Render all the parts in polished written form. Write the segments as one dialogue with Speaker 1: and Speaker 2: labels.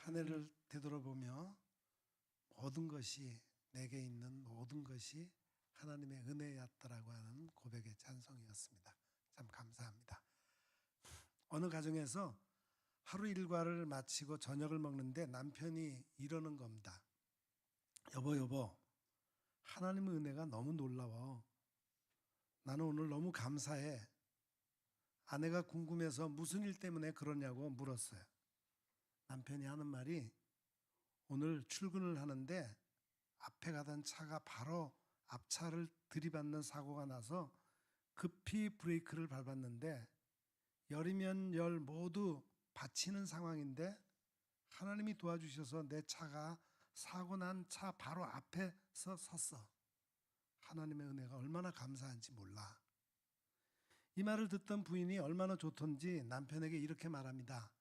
Speaker 1: 한 해를 되돌아보며 모든 것이 내게 있는 모든 것이 하나님의 은혜였다라고 하는 고백의 찬송이었습니다. 참 감사합니다. 어느 가정에서 하루 일과를 마치고 저녁을 먹는데 남편이 이러는 겁니다. 여보, 하나님의 은혜가 너무 놀라워. 나는 오늘 너무 감사해. 아내가 궁금해서 무슨 일 때문에 그러냐고 물었어요. 남편이 하는 말이 오늘 출근을 하는데 앞에 가던 차가 바로 앞차를 들이받는 사고가 나서 급히 브레이크를 밟았는데 열이면 열 모두 받치는 상황인데 하나님이 도와주셔서 내 차가 사고 난 차 바로 앞에서 섰어. 하나님의 은혜가 얼마나 감사한지 몰라. 이 말을 듣던 부인이 얼마나 좋던지 남편에게 이렇게 말합니다.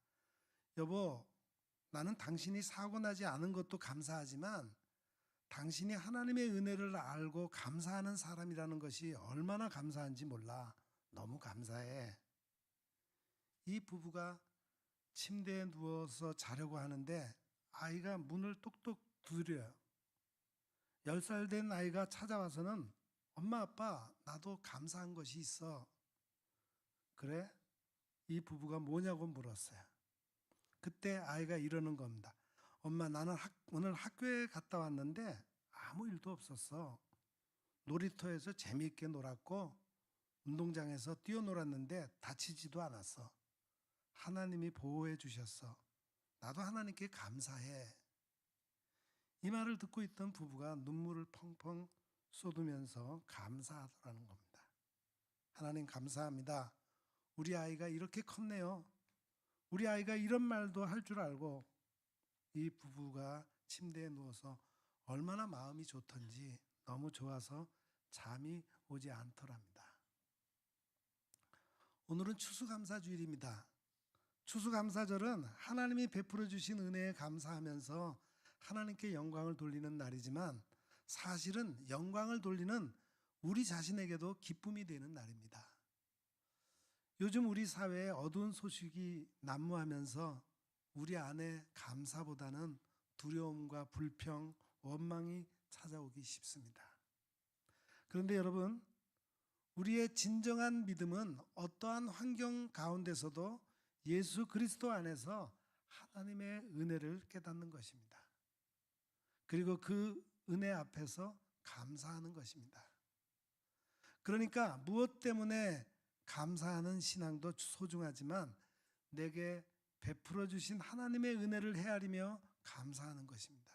Speaker 1: 여보, 나는 당신이 사고 나지 않은 것도 감사하지만 당신이 하나님의 은혜를 알고 감사하는 사람이라는 것이 얼마나 감사한지 몰라. 너무 감사해. 이 부부가 침대에 누워서 자려고 하는데 아이가 문을 똑똑 두드려요. 10살 된 아이가 찾아와서는 엄마, 아빠, 나도 감사한 것이 있어. 그래? 이 부부가 뭐냐고 물었어요. 그때 아이가 이러는 겁니다. 엄마, 나는 오늘 학교에 갔다 왔는데 아무 일도 없었어. 놀이터에서 재미있게 놀았고 운동장에서 뛰어놀았는데 다치지도 않았어. 하나님이 보호해 주셨어. 나도 하나님께 감사해. 이 말을 듣고 있던 부부가 눈물을 펑펑 쏟으면서 감사하더라는 겁니다. 하나님 감사합니다. 우리 아이가 이렇게 컸네요. 우리 아이가 이런 말도 할 줄 알고 이 부부가 침대에 누워서 얼마나 마음이 좋던지 너무 좋아서 잠이 오지 않더랍니다. 오늘은 추수감사주일입니다. 추수감사절은 하나님이 베풀어 주신 은혜에 감사하면서 하나님께 영광을 돌리는 날이지만 사실은 영광을 돌리는 우리 자신에게도 기쁨이 되는 날입니다. 요즘 우리 사회에 어두운 소식이 난무하면서 우리 안에 감사보다는 두려움과 불평, 원망이 찾아오기 쉽습니다. 그런데 여러분, 우리의 진정한 믿음은 어떠한 환경 가운데서도 예수 그리스도 안에서 하나님의 은혜를 깨닫는 것입니다. 그리고 그 은혜 앞에서 감사하는 것입니다. 그러니까 무엇 때문에 감사하는 신앙도 소중하지만 내게 베풀어 주신 하나님의 은혜를 헤아리며 감사하는 것입니다.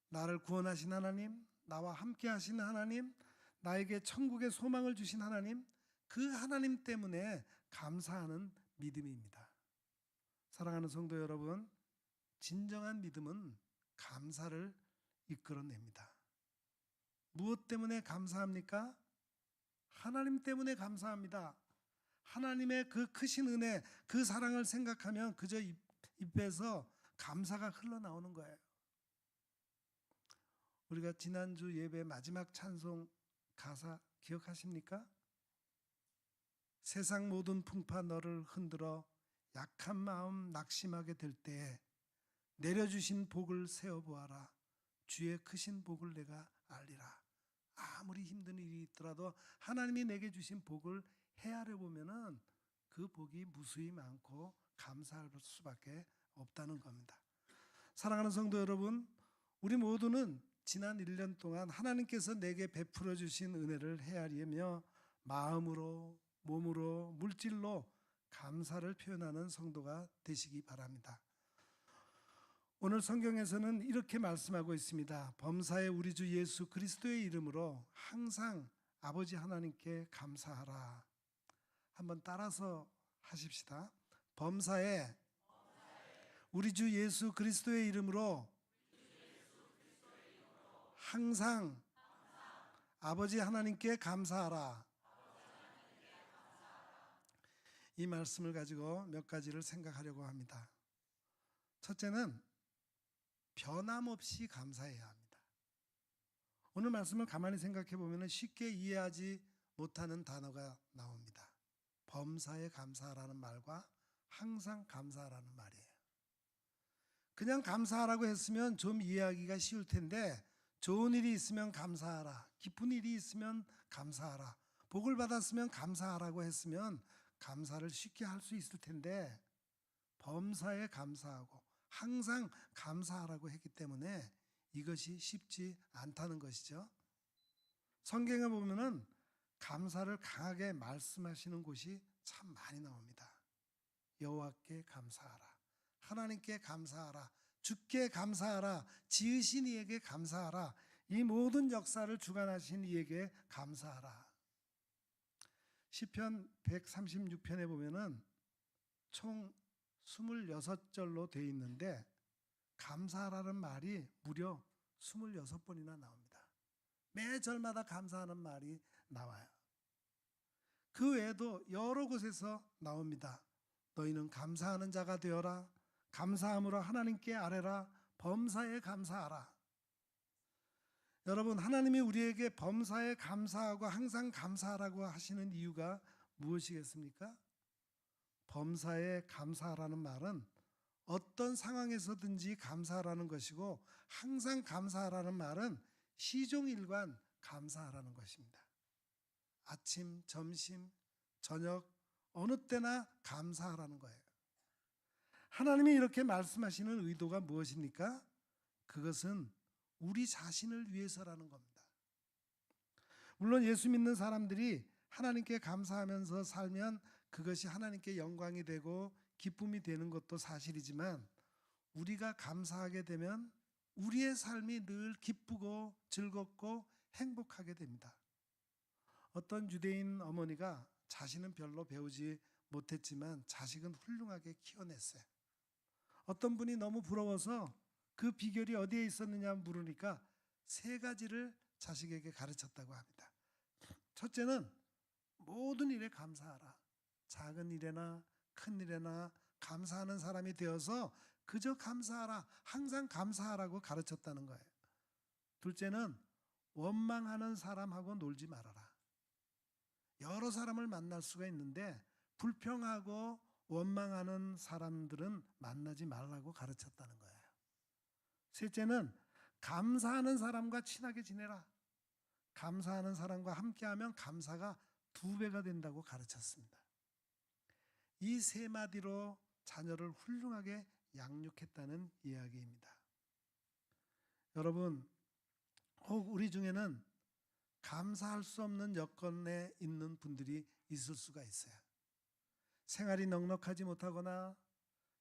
Speaker 1: 나를 구원하신 하나님, 나와 함께 하신 하나님, 나에게 천국의 소망을 주신 하나님, 그 하나님 때문에 감사하는 믿음입니다. 사랑하는 성도 여러분, 진정한 믿음은 감사를 이끌어냅니다. 무엇 때문에 감사합니까? 하나님 때문에 감사합니다. 하나님의 그 크신 은혜, 그 사랑을 생각하면 그저 입에서 감사가 흘러나오는 거예요. 우리가 지난주 예배 마지막 찬송 가사 기억하십니까? 세상 모든 풍파 너를 흔들어 약한 마음 낙심하게 될 때에 내려주신 복을 세어보아라. 주의 크신 복을 내가 알리라. 아무리 힘든 일이 있더라도 하나님이 내게 주신 복을 헤아려 보면은 그 복이 무수히 많고 감사할 수밖에 없다는 겁니다. 사랑하는 성도 여러분, 우리 모두는 지난 1년 동안 하나님께서 내게 베풀어 주신 은혜를 헤아리며 마음으로, 몸으로, 물질로 감사를 표현하는 성도가 되시기 바랍니다. 오늘 성경에서는 이렇게 말씀하고 있습니다. 범사에 우리 주 예수 그리스도의 이름으로 항상 아버지 하나님께 감사하라. 한번 따라서 하십시다. 범사에 우리 주 예수 그리스도의 이름으로 항상 아버지 하나님께 감사하라. 이 말씀을 가지고 몇 가지를 생각하려고 합니다. 첫째는 변함없이 감사해야 합니다. 오늘 말씀을 가만히 생각해 보면 쉽게 이해하지 못하는 단어가 나옵니다. 범사에 감사하라는 말과 항상 감사하라는 말이에요. 그냥 감사하라고 했으면 좀 이해하기가 쉬울 텐데 좋은 일이 있으면 감사하라. 기쁜 일이 있으면 감사하라. 복을 받았으면 감사하라고 했으면 감사를 쉽게 할 수 있을 텐데 범사에 감사하고 항상 감사하라고 했기 때문에 이것이 쉽지 않다는 것이죠. 성경에 보면은 감사를 강하게 말씀하시는 곳이 참 많이 나옵니다. 여호와께 감사하라. 하나님께 감사하라. 주께 감사하라. 지으신 이에게 감사하라. 이 모든 역사를 주관하신 이에게 감사하라. 시편 136편에 보면은 총 26절로 되어 있는데 감사하라는 말이 무려 26번이나 나옵니다. 매 절마다 감사하는 말이 나와요. 그 외에도 여러 곳에서 나옵니다. 너희는 감사하는 자가 되어라. 감사함으로 하나님께 아뢰라. 범사에 감사하라. 여러분, 하나님이 우리에게 범사에 감사하고 항상 감사하라고 하시는 이유가 무엇이겠습니까? 범사에 감사하라는 말은 어떤 상황에서든지 감사하라는 것이고 항상 감사하라는 말은 시종일관 감사하라는 것입니다. 아침, 점심, 저녁 어느 때나 감사하라는 거예요. 하나님이 이렇게 말씀하시는 의도가 무엇입니까? 그것은 우리 자신을 위해서라는 겁니다. 물론 예수 믿는 사람들이 하나님께 감사하면서 살면 그것이 하나님께 영광이 되고 기쁨이 되는 것도 사실이지만 우리가 감사하게 되면 우리의 삶이 늘 기쁘고 즐겁고 행복하게 됩니다. 어떤 유대인 어머니가 자신은 별로 배우지 못했지만 자식은 훌륭하게 키워냈어요. 어떤 분이 너무 부러워서 그 비결이 어디에 있었느냐 물으니까 3가지를 자식에게 가르쳤다고 합니다. 첫째는 모든 일에 감사하라. 작은 일에나 큰 일에나 감사하는 사람이 되어서 그저 감사하라. 항상 감사하라고 가르쳤다는 거예요. 둘째는 원망하는 사람하고 놀지 말아라. 여러 사람을 만날 수가 있는데 불평하고 원망하는 사람들은 만나지 말라고 가르쳤다는 거예요. 셋째는 감사하는 사람과 친하게 지내라. 감사하는 사람과 함께하면 감사가 2배가 된다고 가르쳤습니다. 이 3마디로 자녀를 훌륭하게 양육했다는 이야기입니다. 여러분, 혹 우리 중에는 감사할 수 없는 여건에 있는 분들이 있을 수가 있어요. 생활이 넉넉하지 못하거나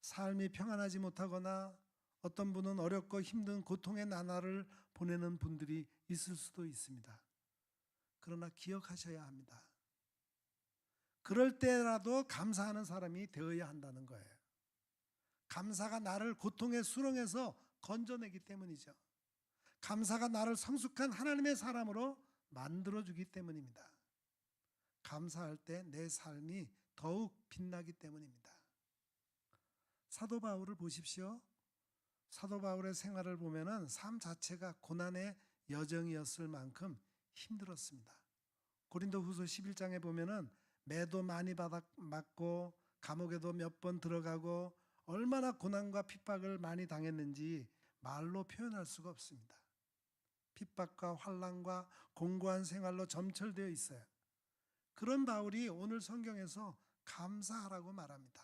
Speaker 1: 삶이 평안하지 못하거나 어떤 분은 어렵고 힘든 고통의 나날을 보내는 분들이 있을 수도 있습니다. 그러나 기억하셔야 합니다. 그럴 때라도 감사하는 사람이 되어야 한다는 거예요. 감사가 나를 고통의 수렁에서 건져내기 때문이죠. 감사가 나를 성숙한 하나님의 사람으로 만들어주기 때문입니다. 감사할 때 내 삶이 더욱 빛나기 때문입니다. 사도 바울을 보십시오. 사도 바울의 생활을 보면은 삶 자체가 고난의 여정이었을 만큼 힘들었습니다. 고린도후서 11장에 보면은 매도 많이 맞고 감옥에도 몇 번 들어가고 얼마나 고난과 핍박을 많이 당했는지 말로 표현할 수가 없습니다. 핍박과 환난과 공고한 생활로 점철되어 있어요. 그런 바울이 오늘 성경에서 감사하라고 말합니다.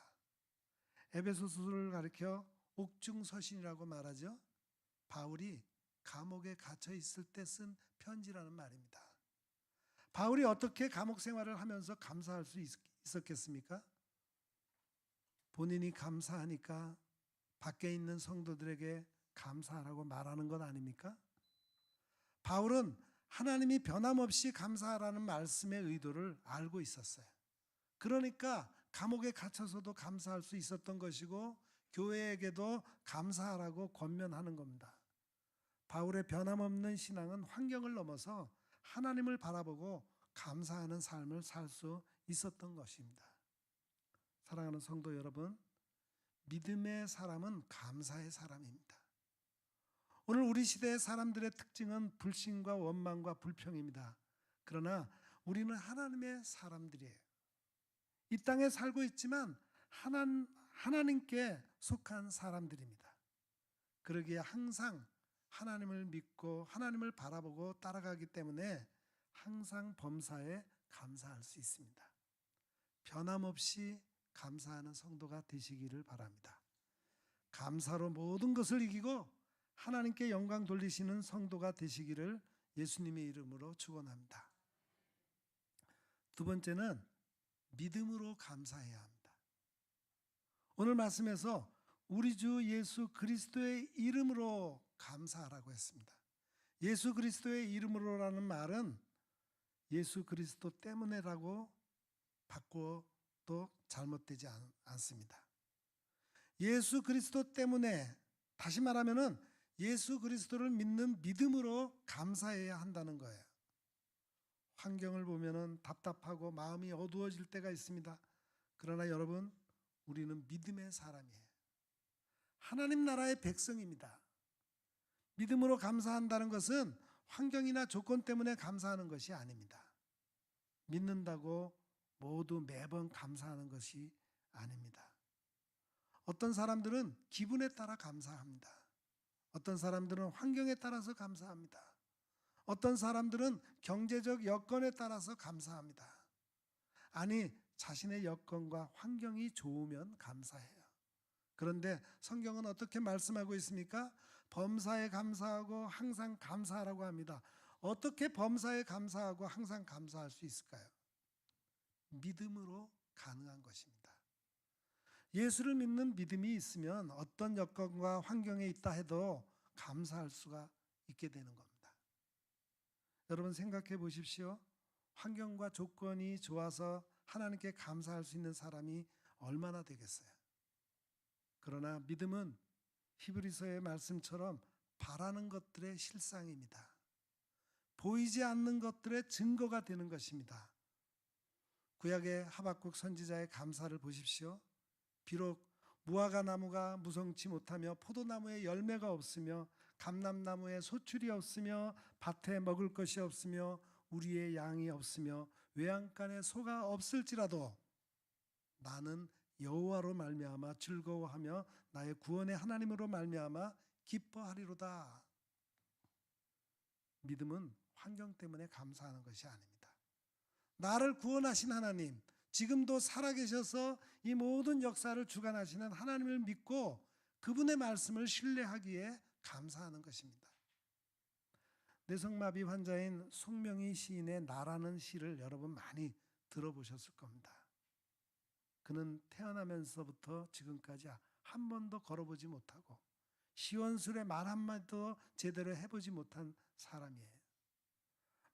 Speaker 1: 에베소서를 가리켜 옥중서신이라고 말하죠. 바울이 감옥에 갇혀 있을 때 쓴 편지라는 말입니다. 바울이 어떻게 감옥 생활을 하면서 감사할 수 있었겠습니까? 본인이 감사하니까 밖에 있는 성도들에게 감사하라고 말하는 것 아닙니까? 바울은 하나님이 변함없이 감사하라는 말씀의 의도를 알고 있었어요. 그러니까 감옥에 갇혀서도 감사할 수 있었던 것이고 교회에게도 감사하라고 권면하는 겁니다. 바울의 변함없는 신앙은 환경을 넘어서 하나님을 바라보고 감사하는 삶을 살 수 있었던 것입니다. 사랑하는 성도 여러분, 믿음의 사람은 감사의 사람입니다. 오늘 우리 시대의 사람들의 특징은 불신과 원망과 불평입니다. 그러나 우리는 하나님의 사람들이에요. 이 땅에 살고 있지만 하나님께 속한 사람들입니다. 그러기에 항상 하나님을 믿고 하나님을 바라보고 따라가기 때문에 항상 범사에 감사할 수 있습니다. 변함없이 감사하는 성도가 되시기를 바랍니다. 감사로 모든 것을 이기고 하나님께 영광 돌리시는 성도가 되시기를 예수님의 이름으로 축원합니다. 두 번째는 믿음으로 감사해야 합니다. 오늘 말씀에서 우리 주 예수 그리스도의 이름으로 감사하라고 했습니다. 예수 그리스도의 이름으로라는 말은 예수 그리스도 때문에라고 바꿔도 잘못되지 않습니다. 예수 그리스도 때문에, 다시 말하면은 예수 그리스도를 믿는 믿음으로 감사해야 한다는 거예요. 환경을 보면은 답답하고 마음이 어두워질 때가 있습니다. 그러나 여러분, 우리는 믿음의 사람이에요. 하나님 나라의 백성입니다. 믿음으로 감사한다는 것은 환경이나 조건 때문에 감사하는 것이 아닙니다. 믿는다고 모두 매번 감사하는 것이 아닙니다. 어떤 사람들은 기분에 따라 감사합니다. 어떤 사람들은 환경에 따라서 감사합니다. 어떤 사람들은 경제적 여건에 따라서 감사합니다. 아니, 자신의 여건과 환경이 좋으면 감사해요. 그런데 성경은 어떻게 말씀하고 있습니까? 범사에 감사하고 항상 감사하라고 합니다. 어떻게 범사에 감사하고 항상 감사할 수 있을까요? 믿음으로 가능한 것입니다. 예수를 믿는 믿음이 있으면 어떤 여건과 환경에 있다 해도 감사할 수가 있게 되는 겁니다. 여러분 생각해 보십시오. 환경과 조건이 좋아서 하나님께 감사할 수 있는 사람이 얼마나 되겠어요? 그러나 믿음은 히브리서의 말씀처럼 바라는 것들의 실상입니다. 보이지 않는 것들의 증거가 되는 것입니다. 구약의 하박국 선지자의 감사를 보십시오. 비록 무화과 나무가 무성치 못하며 포도나무에 열매가 없으며 감람나무에 소출이 없으며 밭에 먹을 것이 없으며 우리의 양이 없으며 외양간에 소가 없을지라도 나는 여호와로 말미암아 즐거워하며 나의 구원의 하나님으로 말미암아 기뻐하리로다. 믿음은 환경 때문에 감사하는 것이 아닙니다. 나를 구원하신 하나님, 지금도 살아계셔서 이 모든 역사를 주관하시는 하나님을 믿고 그분의 말씀을 신뢰하기에 감사하는 것입니다. 뇌성마비 환자인 송명희 시인의 나라는 시를 여러분 많이 들어보셨을 겁니다. 그는 태어나면서부터 지금까지 한 번도 걸어보지 못하고 시원술의 말 한마디도 제대로 해보지 못한 사람이에요.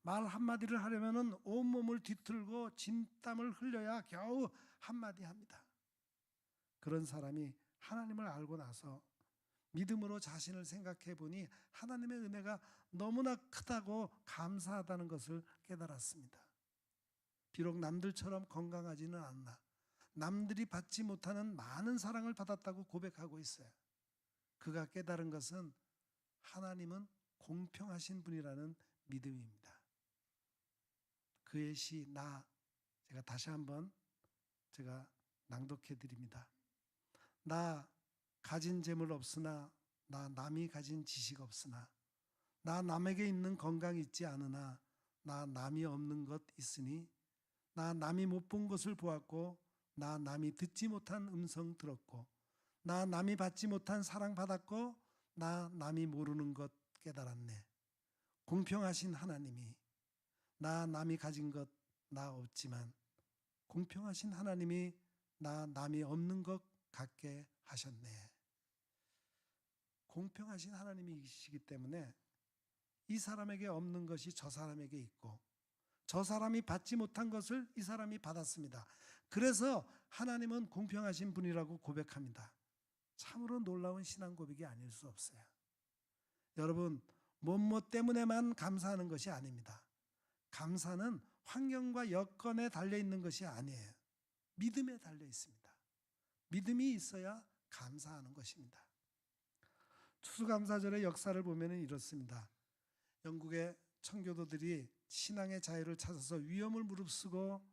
Speaker 1: 말 한마디를 하려면 온몸을 뒤틀고 진땀을 흘려야 겨우 한마디 합니다. 그런 사람이 하나님을 알고 나서 믿음으로 자신을 생각해 보니 하나님의 은혜가 너무나 크다고 감사하다는 것을 깨달았습니다. 비록 남들처럼 건강하지는 않나 남들이 받지 못하는 많은 사랑을 받았다고 고백하고 있어요. 그가 깨달은 것은 하나님은 공평하신 분이라는 믿음입니다. 그의 시 제가 다시 한번 낭독해 드립니다. 나 가진 재물 없으나 나 남이 가진 지식 없으나 나 남에게 있는 건강 있지 않으나 나 남이 없는 것 있으니 나 남이 못 본 것을 보았고 나 남이 듣지 못한 음성 들었고 나 남이 받지 못한 사랑 받았고 나 남이 모르는 것 깨달았네. 공평하신 하나님이 나 남이 가진 것 나 없지만 공평하신 하나님이 나 남이 없는 것 갖게 하셨네. 공평하신 하나님이시기 때문에 이 사람에게 없는 것이 저 사람에게 있고 저 사람이 받지 못한 것을 이 사람이 받았습니다. 그래서 하나님은 공평하신 분이라고 고백합니다. 참으로 놀라운 신앙 고백이 아닐 수 없어요. 여러분, 뭐뭐 때문에만 감사하는 것이 아닙니다. 감사는 환경과 여건에 달려있는 것이 아니에요. 믿음에 달려 있습니다. 믿음이 있어야 감사하는 것입니다. 추수감사절의 역사를 보면 이렇습니다. 영국의 청교도들이 신앙의 자유를 찾아서 위험을 무릅쓰고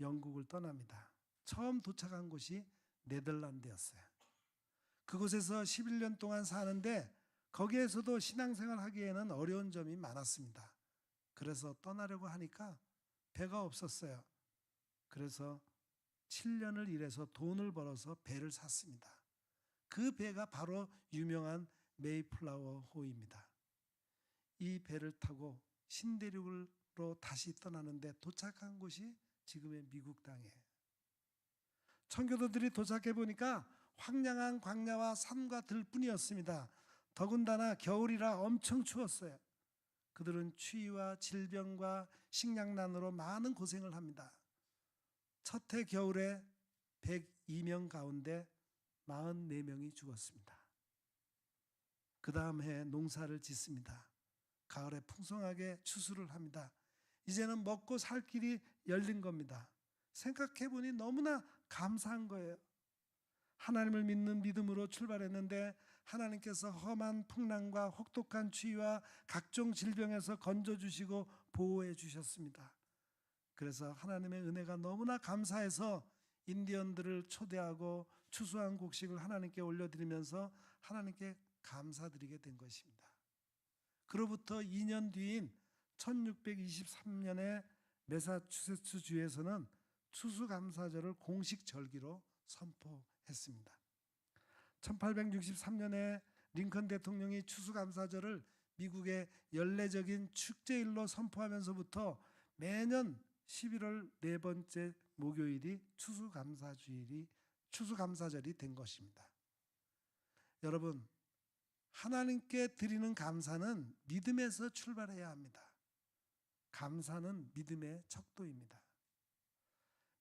Speaker 1: 영국을 떠납니다. 처음 도착한 곳이 네덜란드였어요. 그곳에서 11년 동안 사는데 거기에서도 신앙생활 하기에는 어려운 점이 많았습니다. 그래서 떠나려고 하니까 배가 없었어요. 그래서 7년을 일해서 돈을 벌어서 배를 샀습니다. 그 배가 바로 유명한 메이플라워 호입니다. 이 배를 타고 신대륙으로 다시 떠나는데 도착한 곳이 지금의 미국 땅이에요. 청교도들이 도착해 보니까 황량한 광야와 산과 들뿐이었습니다. 더군다나 겨울이라 엄청 추웠어요. 그들은 추위와 질병과 식량난으로 많은 고생을 합니다. 첫 해 겨울에 102명 가운데 44명이 죽었습니다. 그 다음 해 농사를 짓습니다. 가을에 풍성하게 추수를 합니다. 이제는 먹고 살 길이 열린 겁니다. 생각해보니 너무나 감사한 거예요. 하나님을 믿는 믿음으로 출발했는데 하나님께서 험한 풍랑과 혹독한 추위와 각종 질병에서 건져주시고 보호해 주셨습니다. 그래서 하나님의 은혜가 너무나 감사해서 인디언들을 초대하고 추수한 곡식을 하나님께 올려드리면서 하나님께 감사드리게 된 것입니다. 그로부터 2년 뒤인 1623년에 매사추세츠 주에서는 추수감사절을 공식 절기로 선포했습니다. 1863년에 링컨 대통령이 추수감사절을 미국의 연례적인 축제일로 선포하면서부터 매년 11월 네 번째 목요일이 추수감사절이 된 것입니다. 여러분, 하나님께 드리는 감사는 믿음에서 출발해야 합니다. 감사는 믿음의 척도입니다.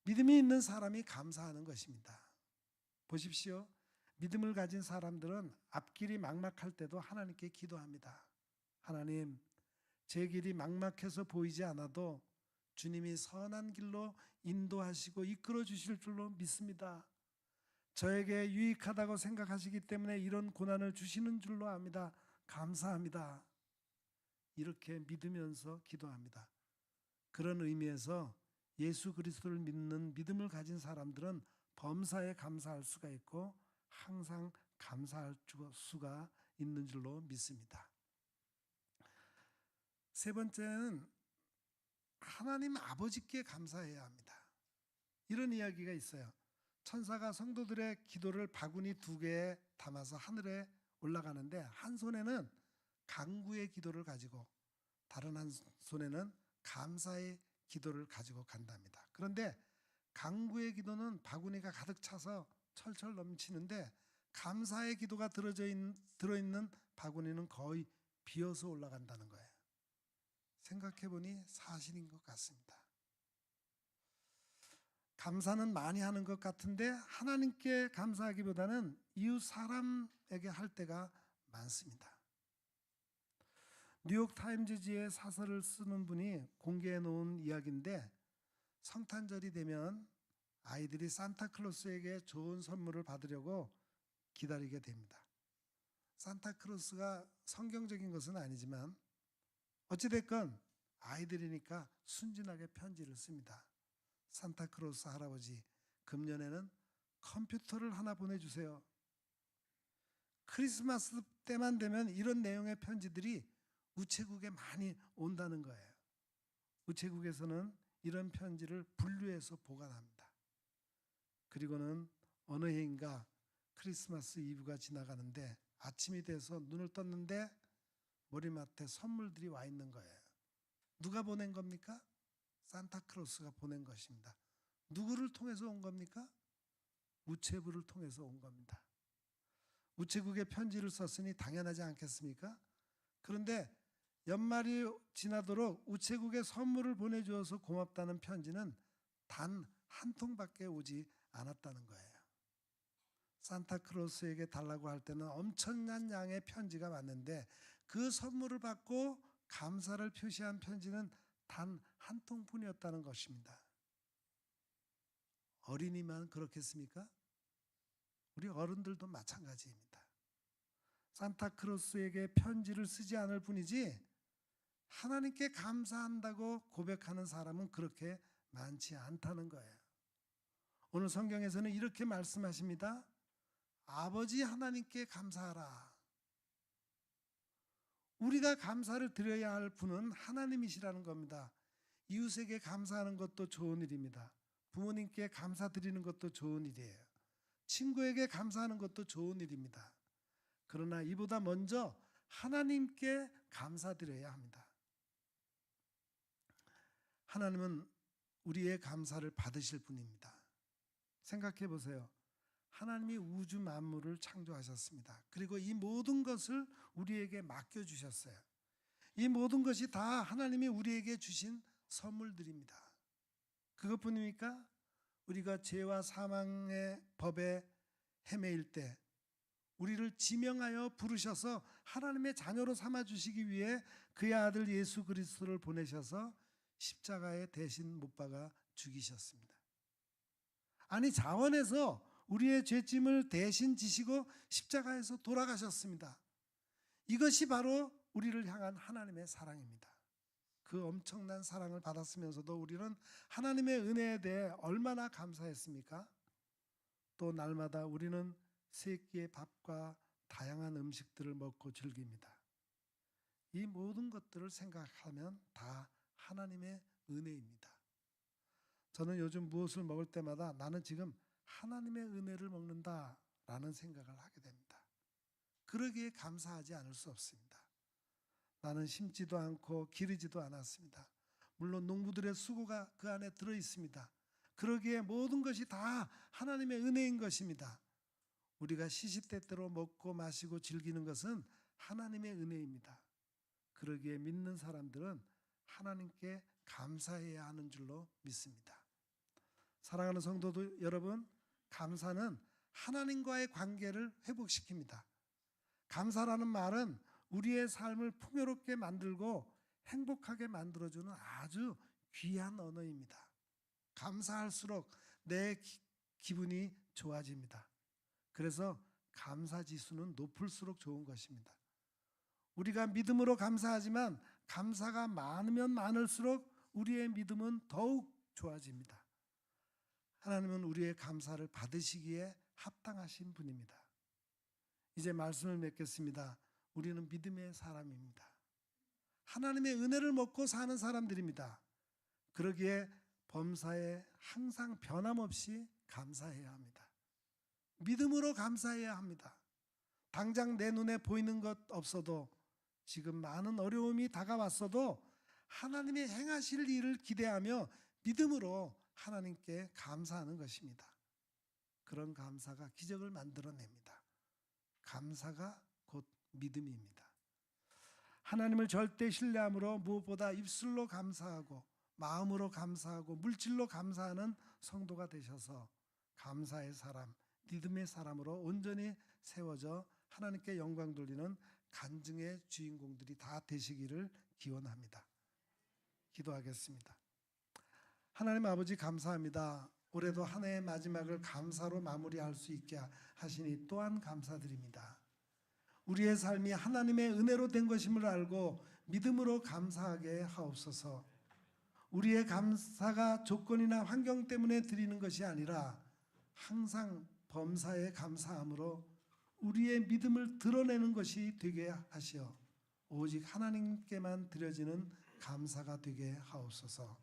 Speaker 1: 믿음이 있는 사람이 감사하는 것입니다. 보십시오. 믿음을 가진 사람들은 앞길이 막막할 때도 하나님께 기도합니다. 하나님, 제 길이 막막해서 보이지 않아도 주님이 선한 길로 인도하시고 이끌어 주실 줄로 믿습니다. 저에게 유익하다고 생각하시기 때문에 이런 고난을 주시는 줄로 압니다. 감사합니다. 이렇게 믿으면서 기도합니다. 그런 의미에서 예수 그리스도를 믿는 믿음을 가진 사람들은 범사에 감사할 수가 있고 항상 감사할 수가 있는 줄로 믿습니다. 세 번째는 하나님 아버지께 감사해야 합니다. 이런 이야기가 있어요. 천사가 성도들의 기도를 바구니 2개에 담아서 하늘에 올라가는데 한 손에는 간구의 기도를 가지고 다른 한 손에는 감사의 기도를 가지고 간답니다. 그런데 간구의 기도는 바구니가 가득 차서 철철 넘치는데 감사의 기도가 들어있는 바구니는 거의 비어서 올라간다는 거예요. 생각해보니 사실인 것 같습니다. 감사는 많이 하는 것 같은데 하나님께 감사하기보다는 이웃 사람에게 할 때가 많습니다. 뉴욕 타임즈지에 사설을 쓰는 분이 공개해 놓은 이야기인데 성탄절이 되면 아이들이 산타클로스에게 좋은 선물을 받으려고 기다리게 됩니다. 산타클로스가 성경적인 것은 아니지만 어찌됐건 아이들이니까 순진하게 편지를 씁니다. 산타클로스 할아버지, 금년에는 컴퓨터를 하나 보내주세요. 크리스마스 때만 되면 이런 내용의 편지들이 우체국에 많이 온다는 거예요. 우체국에서는 이런 편지를 분류해서 보관합니다. 그리고는 어느 해인가 크리스마스 이브가 지나가는데 아침이 돼서 눈을 떴는데 머리맡에 선물들이 와 있는 거예요. 누가 보낸 겁니까? 산타클로스가 보낸 것입니다. 누구를 통해서 온 겁니까? 우체부를 통해서 온 겁니다. 우체국에 편지를 썼으니 당연하지 않겠습니까? 그런데 연말이 지나도록 우체국에 선물을 보내주어서 고맙다는 편지는 단 한 통밖에 오지 않았다는 거예요. 산타클로스에게 달라고 할 때는 엄청난 양의 편지가 왔는데 그 선물을 받고 감사를 표시한 편지는 단 한 통뿐이었다는 것입니다. 어린이만 그렇겠습니까? 우리 어른들도 마찬가지입니다. 산타클로스에게 편지를 쓰지 않을 뿐이지 하나님께 감사한다고 고백하는 사람은 그렇게 많지 않다는 거예요. 오늘 성경에서는 이렇게 말씀하십니다. 아버지 하나님께 감사하라. 우리가 감사를 드려야 할 분은 하나님이시라는 겁니다. 이웃에게 감사하는 것도 좋은 일입니다. 부모님께 감사드리는 것도 좋은 일이에요. 친구에게 감사하는 것도 좋은 일입니다. 그러나 이보다 먼저 하나님께 감사드려야 합니다. 하나님은 우리의 감사를 받으실 분입니다. 생각해 보세요. 하나님이 우주 만물을 창조하셨습니다. 그리고 이 모든 것을 우리에게 맡겨주셨어요. 이 모든 것이 다 하나님이 우리에게 주신 선물들입니다. 그것뿐입니까? 우리가 죄와 사망의 법에 헤매일 때 우리를 지명하여 부르셔서 하나님의 자녀로 삼아주시기 위해 그의 아들 예수 그리스도를 보내셔서 십자가에 대신 못 박아 죽이셨습니다. 아니, 자원에서 우리의 죄짐을 대신 지시고 십자가에서 돌아가셨습니다. 이것이 바로 우리를 향한 하나님의 사랑입니다. 그 엄청난 사랑을 받았으면서도 우리는 하나님의 은혜에 대해 얼마나 감사했습니까? 또 날마다 우리는 세 끼의 밥과 다양한 음식들을 먹고 즐깁니다. 이 모든 것들을 생각하면 다 하나님의 은혜입니다. 저는 요즘 무엇을 먹을 때마다 나는 지금 하나님의 은혜를 먹는다라는 생각을 하게 됩니다. 그러기에 감사하지 않을 수 없습니다. 나는 심지도 않고 기르지도 않았습니다. 물론 농부들의 수고가 그 안에 들어 있습니다. 그러기에 모든 것이 다 하나님의 은혜인 것입니다. 우리가 시시때때로 먹고 마시고 즐기는 것은 하나님의 은혜입니다. 그러기에 믿는 사람들은 하나님께 감사해야 하는 줄로 믿습니다. 사랑하는 성도들 여러분, 감사는 하나님과의 관계를 회복시킵니다. 감사라는 말은 우리의 삶을 풍요롭게 만들고 행복하게 만들어주는 아주 귀한 언어입니다. 감사할수록 내 기분이 좋아집니다. 그래서 감사 지수는 높을수록 좋은 것입니다. 우리가 믿음으로 감사하지만 감사가 많으면 많을수록 우리의 믿음은 더욱 좋아집니다. 하나님은 우리의 감사를 받으시기에 합당하신 분입니다. 이제 말씀을 맺겠습니다. 우리는 믿음의 사람입니다. 하나님의 은혜를 먹고 사는 사람들입니다. 그러기에 범사에 항상 변함없이 감사해야 합니다. 믿음으로 감사해야 합니다. 당장 내 눈에 보이는 것 없어도 지금 많은 어려움이 다가왔어도 하나님의 행하실 일을 기대하며 믿음으로 하나님께 감사하는 것입니다. 그런 감사가 기적을 만들어냅니다. 감사가 곧 믿음입니다. 하나님을 절대 신뢰함으로 무엇보다 입술로 감사하고 마음으로 감사하고 물질로 감사하는 성도가 되셔서 감사의 사람, 믿음의 사람으로 온전히 세워져 하나님께 영광 돌리는 간증의 주인공들이 다 되시기를 기원합니다. 기도하겠습니다. 하나님 아버지 감사합니다. 올해도 한 해의 마지막을 감사로 마무리할 수 있게 하시니 또한 감사드립니다. 우리의 삶이 하나님의 은혜로 된 것임을 알고 믿음으로 감사하게 하옵소서. 우리의 감사가 조건이나 환경 때문에 드리는 것이 아니라 항상 범사에 감사함으로 우리의 믿음을 드러내는 것이 되게 하시어 오직 하나님께만 드려지는 감사가 되게 하옵소서.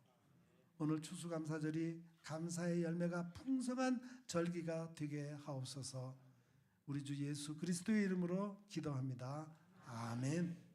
Speaker 1: 오늘 추수감사절이 감사의 열매가 풍성한 절기가 되게 하옵소서. 우리 주 예수 그리스도의 이름으로 기도합니다. 아멘.